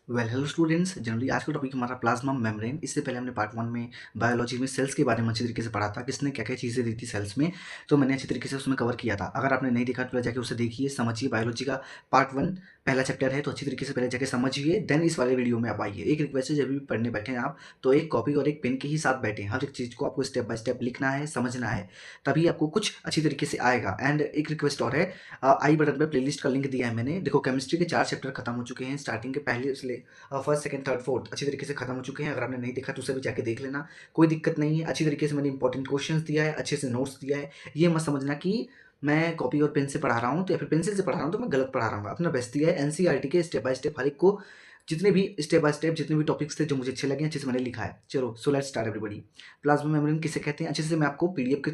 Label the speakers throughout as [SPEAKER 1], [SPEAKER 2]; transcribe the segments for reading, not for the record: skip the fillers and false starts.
[SPEAKER 1] Hello students. Generally आज का topic हमारा प्लाज्मा मेम्ब्रेन। इससे पहले हमने पार्ट 1 में बायोलॉजी में सेल्स के बारे में अच्छी तरीके से पढ़ा था, किसने क्या क्या चीज़ें दी थी सेल्स में, तो मैंने अच्छी तरीके से उसमें कवर किया था। अगर आपने नहीं देखा तो जाके उसे देखिए, समझिए। बायोलॉजी का पार्ट 1 पहला चैप्टर है, तो अच्छी तरीके से पहले जाके समझिए, देन इस वाले वीडियो में आप आइए। एक रिक्वेस्ट है, जब भी पढ़ने बैठे हैं आप तो एक कॉपी और एक पेन के ही साथ बैठें। हर एक चीज़ को आपको स्टेप बाय स्टेप लिखना है, समझना है, तभी आपको कुछ अच्छी तरीके से आएगा। एंड एक रिक्वेस्ट और है, आई बटन पर प्लेलिस्ट का लिंक दिया है मैंने। देखो, केमिस्ट्री के 4 चैप्टर खत्म हो चुके हैं, स्टार्टिंग के पहले से फर्स्ट सेकंड थर्ड फोर्थ अच्छी तरीके से खत्म हो चुके हैं। अगर आपने नहीं देखा तो उसे भी जाके देख लेना, कोई दिक्कत नहीं है। अच्छी तरीके से मैंने इंपॉर्टेंट क्वेश्चंस दिया है, अच्छे से नोट्स दिया है। ये मत समझना कि मैं कॉपी और पेन से पढ़ा रहा हूँ तो या फिर पेंसिल से पढ़ा रहा हूँ तो मैं गलत पढ़ा रहा हूँ। अपना बेस्ट दिया है। एनसीईआरटी के स्टेप बाय स्टेप हर एक को, जितने भी स्टेप बाय स्टेप जितने भी टॉपिक्स थे जो मुझे अच्छे लगे, अच्छे से मैंने लिखा है। चलो, सो let's start everybody. Plasma membrane किसे कहते हैं, अच्छे से मैं आपको पीडीएफ के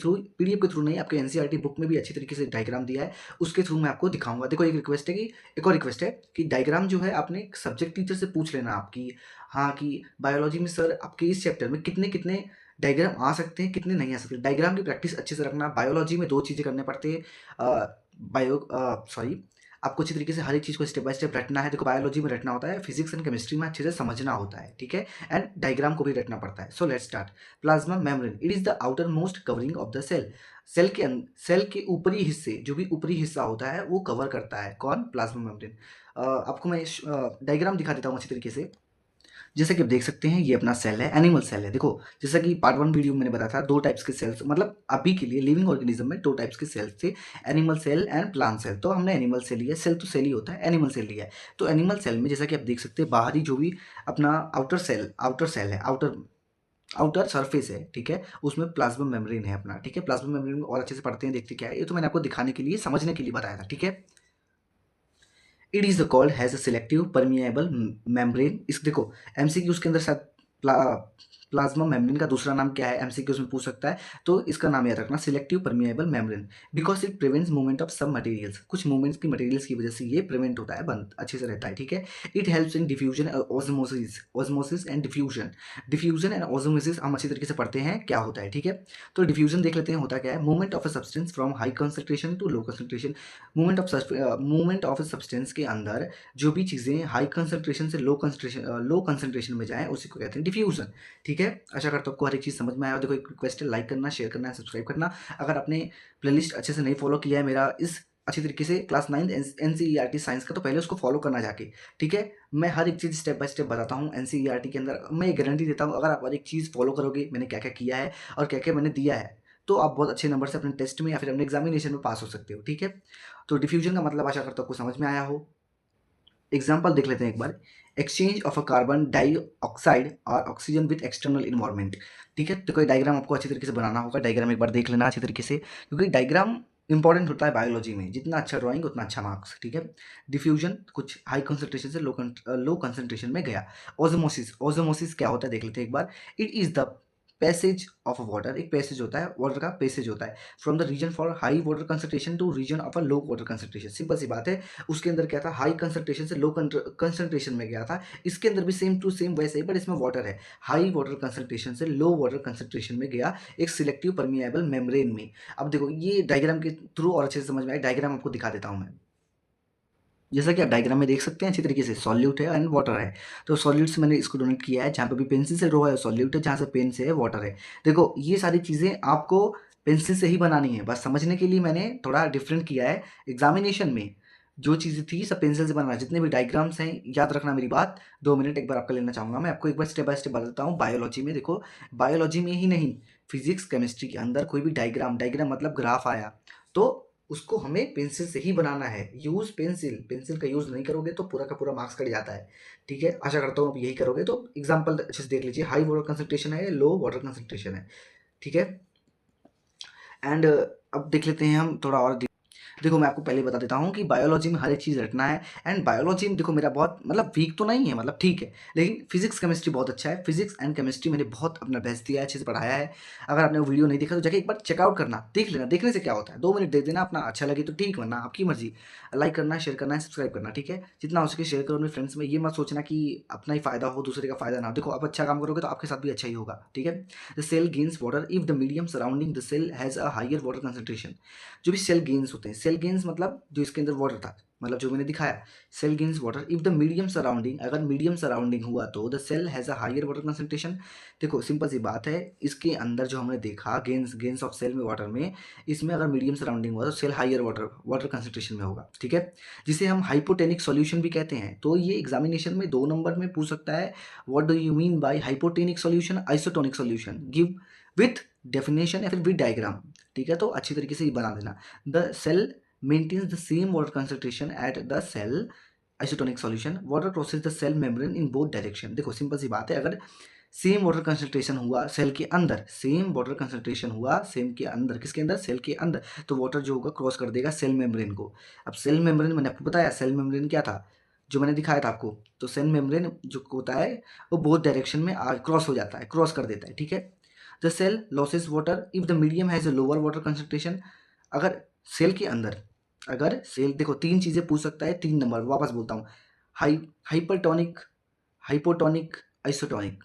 [SPEAKER 1] थ्रू नहीं, आपके एनसीईआरटी बुक में भी अच्छी तरीके से डायग्राम दिया है, उसके थ्रू मैं आपको दिखाऊंगा। देखो, एक और रिक्वेस्ट है कि डायग्राम जो है आपने सब्जेक्ट टीचर से पूछ लेना आपकी, हाँ, कि बायोलॉजी में सर आपके इस चैप्टर में कितने कितने डायग्राम आ सकते हैं, कितने नहीं आ सकते। डायग्राम की प्रैक्टिस अच्छे से रखना। बायोलॉजी में 2 चीज़ें करने पड़ते हैं, सॉरी, आपको अच्छी तरीके से हर एक चीज़ को स्टेप बाय स्टेप रटना है। देखो, बायोलॉजी में रटना होता है, फिजिक्स एंड केमिस्ट्री में अच्छे से समझना होता है, ठीक है? एंड डायग्राम को भी रटना पड़ता है। So let's start. Plasma membrane, it is the outer most covering of the cell. Cell के ऊपरी हिस्से, जो भी ऊपरी हिस्सा होता है वो कवर करता है कौन? Plasma membrane. आपको मैं डायग्राम दिखा देता हूँ अच्छी तरीके से। जैसा कि आप देख सकते हैं, ये अपना सेल है, एनिमल सेल है। देखो, जैसा कि पार्ट 1 वीडियो में मैंने बताया था, 2 टाइप्स के सेल्स, मतलब अभी के लिए लिविंग ऑर्गेनिज्म में 2 टाइप्स के सेल्स थे, animal cell and plant cell. तो हमने एनिमल सेल लिया, सेल तो सेल ही होता है, एनिमल सेल लिया है। तो एनिमल सेल में जैसा कि आप देख सकते हैं, बाहरी जो भी अपना आउटर सेल है, आउटर सरफेस है, ठीक है? उसमें प्लाज्मा मेम्ब्रेन है अपना, ठीक है? प्लाज्मा मेम्ब्रेन और अच्छे से पढ़ते हैं, देखते क्या है। ये तो मैंने आपको दिखाने के लिए, समझने के लिए बताया था, ठीक है? It is called has a selective permeable membrane. इस देखो, एमसीक्यूज़ के अंदर शायद प्ला प्लाज्मा मेम्ब्रेन का दूसरा नाम क्या है, एमसीक्यूज़ में पूछ सकता है, तो इसका नाम याद रखना, selective permeable membrane. Because it prevents movement of सब मटेरियल्स। कुछ मूवमेंट्स की मटेरियल्स की वजह से ये प्रिवेंट होता है, बंद अच्छे से रहता है, ठीक है? It helps in diffusion, osmosis and diffusion. Diffusion and osmosis हम अच्छी तरीके से पढ़ते हैं क्या होता है, ठीक है? तो डिफ्यूजन देख लेते हैं, होता क्या है? Movement of a substance from high concentration to low concentration. Movement of substance के अंदर जो भी चीज़ें हाई कंसंट्रेशन से लो कंसंट्रेशन में जाएँ, उसी को कहते हैं डिफ्यूज़न, ठीक है? आशा करता हूँ आपको हर एक चीज़ समझ में आया हो। देखो, एक रिक्वेस्ट है, लाइक करना, शेयर करना, सब्सक्राइब करना। अगर आपने प्लेलिस्ट अच्छे से नहीं फॉलो किया है मेरा इस अच्छी तरीके से क्लास 9 एनसीईआरटी साइंस का, तो पहले उसको फॉलो करना जाके, ठीक है? मैं हर एक चीज़ स्टेप बाय स्टेप बताता हूँ एनसीईआरटी के अंदर। मैं ये गारंटी देता हूँ, अगर आप हर एक चीज़ फॉलो करोगे, मैंने क्या-क्या किया है और क्या-क्या मैंने दिया है, तो आप बहुत अच्छे नंबर से अपने टेस्ट में या फिर अपने एग्जामिनेशन में पास हो सकते हो, ठीक है? तो डिफ्यूजन का मतलब आशा करता हूँ आपको समझ में आया हो। एग्जाम्पल देख लेते हैं एक बार। Exchange of a carbon dioxide और ऑक्सीजन विद एक्सटर्नल इन्वायरमेंट, ठीक है? तो कोई डायग्राम आपको अच्छी तरीके से बनाना होगा। डायग्राम एक बार देख लेना अच्छी तरीके से, क्योंकि डायग्राम इंपॉर्टेंट होता है बायोलॉजी में। जितना अच्छा ड्राइंग उतना अच्छा मार्क्स, ठीक है? डिफ्यूजन कुछ हाई कंसंट्रेशन से लो कंसंट्रेशन में गया। ओजोमोसिस क्या होता है देख लेते हैं एक बार। It is the passage of water, एक पैसेज होता है, वाटर का पैसेज होता है from the region for high water concentration to region of a low water concentration. Simple सी बात है। उसके अंदर क्या था, हाई कंसंट्रेशन से लो कंसंट्रेशन में गया था। इसके अंदर भी सेम टू सेम वैसे ही, बट इसमें वाटर है। हाई वाटर कंसंट्रेशन से लो वाटर कंसंट्रेशन में गया एक सिलेक्टिव परमिएबल मेम्ब्रेन में। अब देखो, ये डायग्राम के थ्रू और अच्छे से समझ में आए। डायग्राम आपको दिखा देता हूँ मैं। जैसा कि आप डायग्राम में देख सकते हैं अच्छी तरीके से, सॉल्यूट है एंड वाटर है। तो सॉल्यूट से मैंने इसको डोनेट किया है, जहाँ पे भी पेंसिल से ड्रॉ है सॉल्यूट है, जहाँ से पेन से है वाटर है। देखो, ये सारी चीज़ें आपको पेंसिल से ही बनानी है, बस समझने के लिए मैंने थोड़ा डिफरेंट किया है। एग्जामिनेशन में जो चीज़ें थी सब पेंसिल से बनाना। जितने भी डायग्राम्स हैं, याद रखना मेरी बात। 2 मिनट एक बार आपका लेना चाहूँगा मैं। आपको एक बार स्टेप बाय स्टेप बताता हूँ। बायोलॉजी में देखो, बायोलॉजी में ही नहीं, फिजिक्स केमिस्ट्री के अंदर कोई भी डायग्राम डायग्राम मतलब ग्राफ आया, तो उसको हमें पेंसिल से ही बनाना है। यूज़ पेंसिल, पेंसिल का यूज़ नहीं करोगे तो पूरा का पूरा मार्क्स कट जाता है, ठीक है? आशा करता हूँ आप यही करोगे। तो एग्जांपल अच्छे से देख लीजिए। हाई वाटर कंसंट्रेशन है, लो वाटर कंसंट्रेशन है, ठीक है? एंड अब देख लेते हैं हम थोड़ा और। देखो, मैं आपको पहले बता देता हूँ कि बायोलॉजी में हर एक चीज़ रटना है। एंड बायोलॉजी में देखो, मेरा बहुत मतलब वीक तो नहीं है, मतलब ठीक है, लेकिन फिजिक्स केमिस्ट्री बहुत अच्छा है। फिजिक्स एंड केमिस्ट्री मैंने बहुत अपना बेस्ट दिया है, अच्छे से पढ़ाया है। अगर आपने वो वीडियो नहीं देखा तो जाके एक बार चेकआउट करना, देख लेना। देखने से क्या होता है, 2 मिनट देख देना अपना, अच्छा लगे तो ठीक, वरना आपकी मर्जी। लाइक करना, शेयर करना, सब्सक्राइब करना, ठीक है? जितना हो सके शेयर करो अपने फ्रेंड्स में। ये मत सोचना कि अपना ही फायदा हो, दूसरे का फायदा ना हो। देखो, आप अच्छा काम करोगे तो आपके साथ भी अच्छा ही होगा, ठीक है? The cell gains water if the medium surrounding the cell has a higher water concentration. जो भी सेल गेन्स होते हैं, सेल गेन्स मतलब जो इसके अंदर वाटर था, मतलब जो मैंने दिखाया, cell gains water if the medium surrounding, अगर मीडियम सराउंडिंग हुआ तो the cell has a higher water concentration. देखो सिंपल सी बात है, इसके अंदर जो हमने देखा गेन्स ऑफ सेल में वाटर में, इसमें अगर मीडियम सराउंडिंग हुआ तो सेल हायर वाटर कंसंट्रेशन में होगा, ठीक है, जिसे हम हाइपोटेनिक सॉल्यूशन भी कहते हैं। तो ये एग्जामिनेशन में 2 नंबर में पूछ सकता है, what do you mean by hypotonic solution, isotonic solution, give with definition या फिर विद डायग्राम, ठीक है। तो अच्छी तरीके से ये बना देना। The cell maintains the same water concentration at the cell isotonic solution, water crosses the cell membrane in both direction. देखो सिंपल सी बात है, अगर सेम वाटर कंसंट्रेशन हुआ सेल के अंदर, सेम वाटर कंसंट्रेशन हुआ सेल के अंदर, किसके अंदर, सेल के अंदर, तो वाटर जो होगा क्रॉस कर देगा सेल मेम्ब्रेन को। अब सेल मेम्ब्रेन मैंने आपको बताया, सेल मेम्ब्रेन क्या था जो मैंने दिखाया था आपको, तो सेल मेम्ब्रेन जो होता है वो बोथ डायरेक्शन में क्रॉस हो जाता है, क्रॉस कर देता है, ठीक है। The cell loses water if the medium has a lower water concentration, अगर सेल के अंदर, अगर सेल, देखो 3 चीज़ें पूछ सकता है, 3 नंबर वापस बोलता हूँ, हाइपरटोनिक, हाइपोटोनिक, आइसोटोनिक,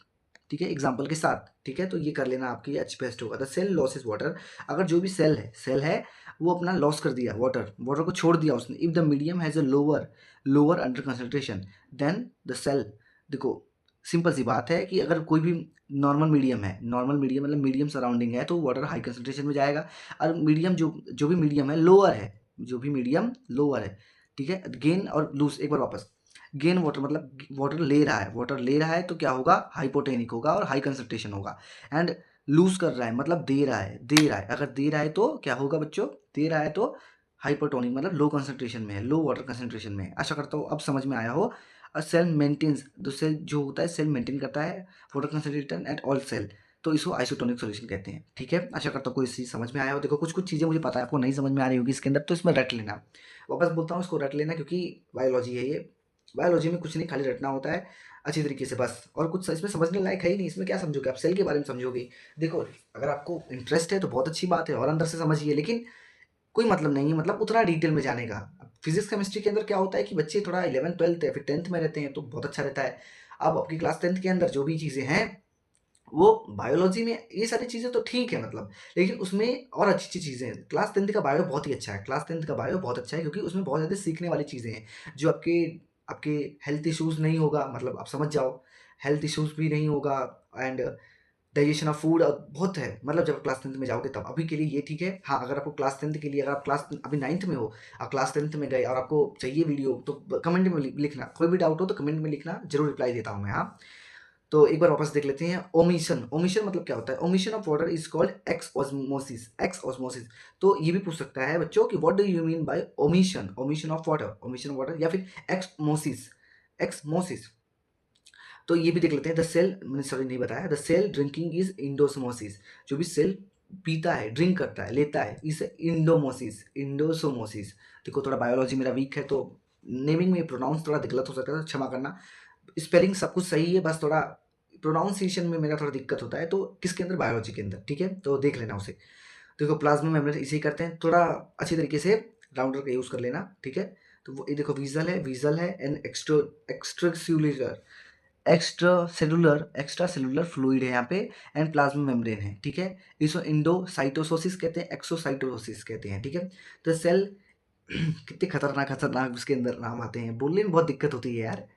[SPEAKER 1] ठीक है, एग्जाम्पल के साथ, ठीक है। तो ये कर लेना, आपके लिए अच्छी बेस्ट होगा। द सेल लॉसेस वाटर, अगर जो भी सेल है वो अपना लॉस कर दिया, वाटर को छोड़ दिया उसने, if the medium has a lower under concentration then the cell. देखो सिंपल सी बात है कि अगर कोई भी नॉर्मल मीडियम है, नॉर्मल मीडियम मतलब मीडियम सराउंडिंग है, तो वाटर हाई कंसंट्रेशन में जाएगा। और मीडियम जो भी मीडियम है लोअर है, जो भी मीडियम लोअर है, ठीक है। गेन और लूज, एक बार वापस, गेन वाटर मतलब वाटर ले रहा है, तो क्या होगा, हाइपोटेनिक होगा और हाई कंसंट्रेशन होगा। एंड लूज कर रहा है मतलब दे रहा है, अगर दे रहा है तो क्या होगा बच्चों, दे रहा है तो हाइपोटोनिक मतलब लो कंसंट्रेशन में है, लो वाटर कंसंट्रेशन में है। आशा करता हूँ अब समझ में आया हो। और सेल मेंटेन्स, तो सेल जो होता है सेल मेंटेन करता है water concentration at all cell, तो इसको आइसोटोनिक सॉल्यूशन कहते हैं, ठीक है। आशा करता हूँ कोई चीज़ समझ में आया हो। देखो कुछ चीज़ें मुझे पता है आपको नहीं समझ में आ रही होगी इसके अंदर, तो इसमें रट लेना, वापस बोलता हूँ इसको रट लेना, क्योंकि बायोलॉजी है ये, बायोलॉजी में कुछ नहीं खाली रटना होता है अच्छी तरीके से बस, और कुछ इसमें समझने लायक है ही नहीं। इसमें क्या समझोगे आप, सेल के बारे में समझोगे। देखो अगर आपको इंटरेस्ट है तो बहुत अच्छी बात है और अंदर से समझिए, लेकिन कोई मतलब नहीं है मतलब उतना डिटेल में जाने का। फिजिक्स केमिस्ट्री के अंदर क्या होता है कि बच्चे थोड़ा 11th 12th या फिर 10th में रहते हैं तो बहुत अच्छा रहता है। अब आपकी क्लास 10th के अंदर जो भी चीज़ें हैं वो बायोलॉजी में ये सारी चीज़ें तो ठीक है मतलब, लेकिन उसमें और अच्छी अच्छी चीज़ें हैं। क्लास 10th का बायो बहुत ही अच्छा है, क्लास 10th का बायो बहुत अच्छा है, क्योंकि उसमें बहुत ज़्यादा सीखने वाली चीज़ें हैं, जो आपके आपके हेल्थ इश्यूज़ नहीं होगा, मतलब आप समझ जाओ, हेल्थ इश्यूज़ भी नहीं होगा। एंड डाइजेशन ऑफ फूड बहुत है, मतलब जब क्लास 10th में जाओगे तब। अभी के लिए ये ठीक है। हाँ, अगर आपको क्लास 10th के लिए, अगर आप क्लास अभी 9th में हो, आप क्लास 10th में गए और आपको चाहिए वीडियो, तो कमेंट में लिखना, कोई भी डाउट हो तो कमेंट में लिखना, जरूर रिप्लाई देता हूँ मैं। हाँ, तो एक बार वापस देख लेते हैं। ओमिशन, ओमिशन मतलब क्या होता है, omission of water is called x osmosis, x osmosis. तो ये भी पूछ सकता है बच्चों कि what do you mean bye omission, omission of water, omission of water, या फिर एक्समोसिस, एक्समोसिस। तो ये भी देख लेते हैं। द सेल, मैंने सॉरी नहीं बताया, द सेल ड्रिंकिंग इज इंडोसमोसिस, जो भी सेल पीता है, ड्रिंक करता है, लेता है, इस इंडोमोसिस, इंडोसोमोसिस। देखो थोड़ा बायोलॉजी मेरा वीक है तो नेमिंग में प्रोनाउंस थोड़ा गलत हो सकता है, क्षमा करना। स्पेलिंग सब कुछ सही है, बस थोड़ा प्रोनाउंसिएशन में मेरा थोड़ा दिक्कत होता है, तो किसके अंदर, बायोलॉजी के अंदर, ठीक है। तो देख लेना उसे। देखो प्लाज्मा मेम्ब्रेन इसे ही करते हैं, थोड़ा अच्छी तरीके से राउंडर का यूज़ कर लेना, ठीक है। तो वो ये देखो विजल है एंड एक्स्ट्रा सेलुलर फ्लूइड है यहाँ पे, एंड प्लाज्मा मेम्ब्रेन है, ठीक है। इसको इंडोसाइटोसोसिस कहते हैं, एक्सोसाइटोसिस कहते हैं, ठीक है। तो सेल कितने खतरनाक खतरनाक उसके अंदर नाम आते हैं, बोलने में बहुत दिक्कत होती है यार,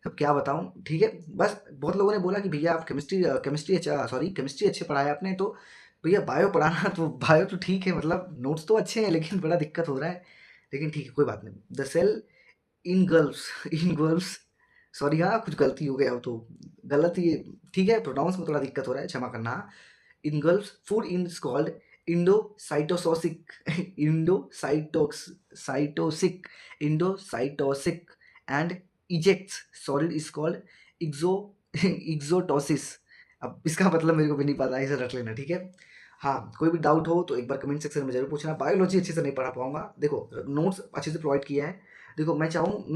[SPEAKER 1] अब क्या बताऊँ, ठीक है। बस बहुत लोगों ने बोला कि भैया आप केमिस्ट्री अच्छे पढ़ाया आपने, तो भैया बायो पढ़ाना, तो बायो तो ठीक है, मतलब नोट्स तो अच्छे हैं, लेकिन बड़ा दिक्कत हो रहा है, लेकिन ठीक है कोई बात नहीं। द सेल इनगल्फ्स सॉरी, हाँ कुछ गलती हो गया हो तो गलत ही, ठीक है, प्रोनाउंस में थोड़ा दिक्कत हो रहा है, क्षमा करना। Engulfs food is called endocytosis, endocytosis, endocytosis, and ejects solid is called exo exocytosis. अब इसका मतलब मेरे को भी नहीं पता, इसे रख लेना, ठीक है। हाँ, कोई भी डाउट हो तो एक बार कमेंट सेक्शन में जरूर पूछना। बायोलॉजी अच्छे से नहीं पढ़ा पाऊंगा, देखो नोट्स अच्छे से प्रोवाइड किया है। देखो मैं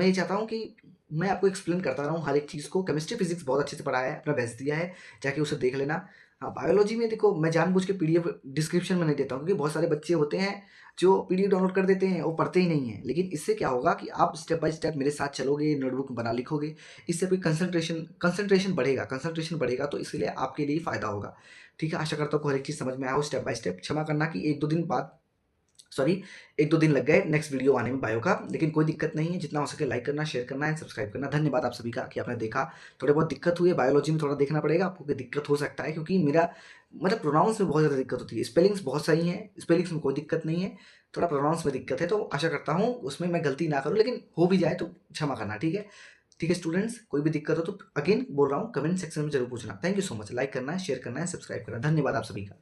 [SPEAKER 1] ये चाहता हूँ कि मैं आपको एक्सप्लेन करता रहूँ हर एक चीज़ को। केमिस्ट्री फिजिक्स बहुत अच्छे से पढ़ाया है, अपना बेस्ट दिया है, जाके उसे देख लेना। हाँ, बायोलॉजी में देखो मैं जानबूझ के पीडीएफ डिस्क्रिप्शन में नहीं देता हूँ, क्योंकि बहुत सारे बच्चे होते हैं जो पीडीएफ डाउनलोड कर देते हैं, वो पढ़ते ही नहीं है। लेकिन इससे क्या होगा कि आप स्टेप बाय स्टेप मेरे साथ चलोगे, नोटबुक बना लिखोगे, इससे भी कंसंट्रेशन बढ़ेगा, तो इसलिए आपके लिए फ़ायदा होगा, ठीक है। आशा करता हूँ हर एक चीज़ समझ में आया हो स्टेप बाय स्टेप। क्षमा करना कि 1-2 दिन बाद सॉरी 1-2 दिन लग गए नेक्स्ट वीडियो आने में बायो का, लेकिन कोई दिक्कत नहीं है। जितना हो सके लाइक करना, शेयर करना एंड सब्सक्राइब करना। धन्यवाद आप सभी का कि आपने देखा। थोड़े बहुत दिक्कत हुई है, बायोलॉजी में थोड़ा देखना पड़ेगा आपको कि दिक्कत हो सकता है, क्योंकि मेरा मतलब प्रोनाउंस में बहुत ज़्यादा दिक्कत होती है। स्पेलिंग्स बहुत सही हैं, स्पेलिंग्स में कोई दिक्कत नहीं है, थोड़ा प्रोनाउंस में दिक्कत है, तो आशा करता हूँ उसमें मैं गलती ना करूँ, लेकिन हो भी जाए तो क्षमा करना, ठीक है? ठीक है स्टूडेंट्स, कोई भी दिक्कत हो तो अगेन बोल रहा हूँ कमेंट सेक्शन में ज़रूर पूछना। Thank you so much. Like करना है, शेयर करना है, सब्सक्राइब करना है। धन्यवाद आप सभी का।